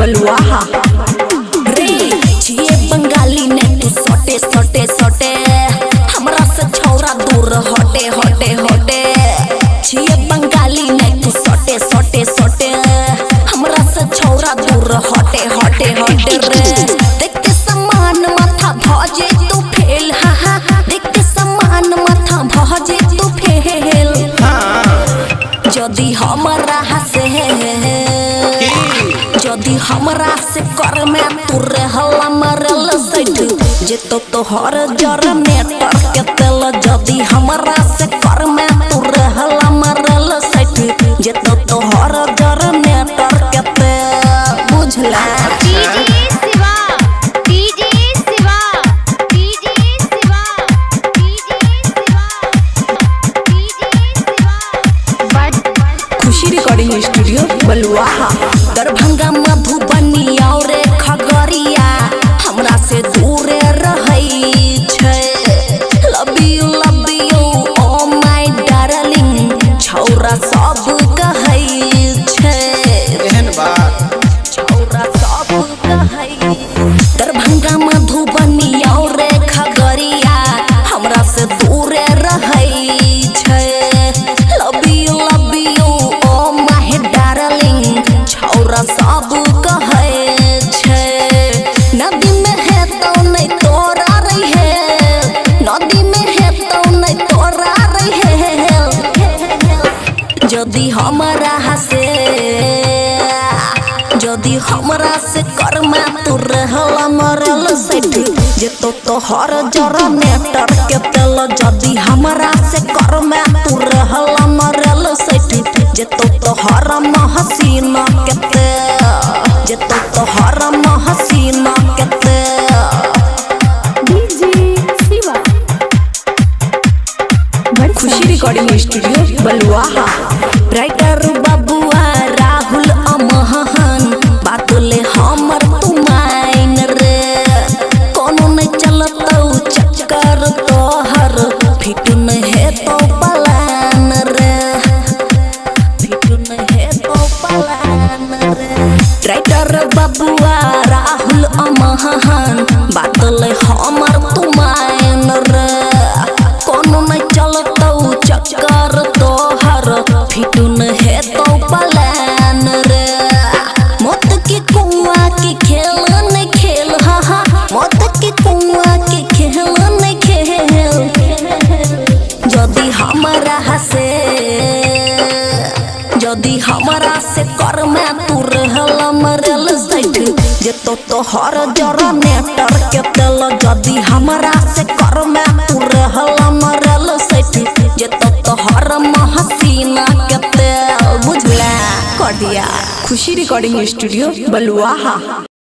बलुआहा रे छिए बंगाली ने तू सोटे सोटे सोटे हमरा से छौरा दूर हटे हटे हटे छिए बंगाली ने तू सोटे सोटे सोटे हमरा से छौरा दूर हटे हटे हटे रे देखते समान माथा भजे तू फेल हा हा देखते समान माथा भजे तू फेल जदी हमरा से कर में तू रहला मरल सैठ जे तो तोहर जर नेटर के तेल जदी हमरा से कर में तू रहला मरल सैठ जे तो तोहर जर नेटर के तेल बुझला खुशी रिकॉर्डिंग स्टूडियो बलुआहा दरभंगा मधुबनी और खगड़िया हमरा से दूर रहै छै love you oh my darling छौरा सब कहै छै एहन बात छौरा सब कहै दरभंगा मधुबनी और खगड़िया हमरा से दूर रहै छै love you oh my darling छौरा सब कहै छै नदी में है तो नहीं तोरा रही है नदी में है तो नहीं तोरा रही है जदी हमरा से कर में तू रहला मरल सैठ जे तो तोहर जरा नेटर के तेल जदी हमरा से कर में तू रहला मरल सैठ जे तो तोहर महसीना के तेल जे तो तोहर महसीना के तेल डीजे शिवा खुशी रिकॉर्डिंग स्टूडियो बलुआहा राइटर बाबुआ राहुल अमहन बात ले हमर तू माइन रे कोनो नहीं चलतौ चक्कर तोहर फिट में है तो पलान रे फिट में है तो पलान रे राइटर बाबुआ राहुल अमहन बात ले हमर तू माइन रे कोनो नहीं चलतौ चक्कर तोहर फिट में है तो पलान रे मौत के कुआं के खेल नहीं खेल हा हा मौत के कुआं के खेल नहीं खेल जदी हमरा से कर में तू रहला मरल सैठ जे तो तोहर जरा नेटर के तेल जदी हमरा से कर में तू रहला मरल सैठ जे तो तोहर महसीना के तेल बुझला कर दिया खुशी रिकॉर्डिंग स्टूडियो बलुआहा।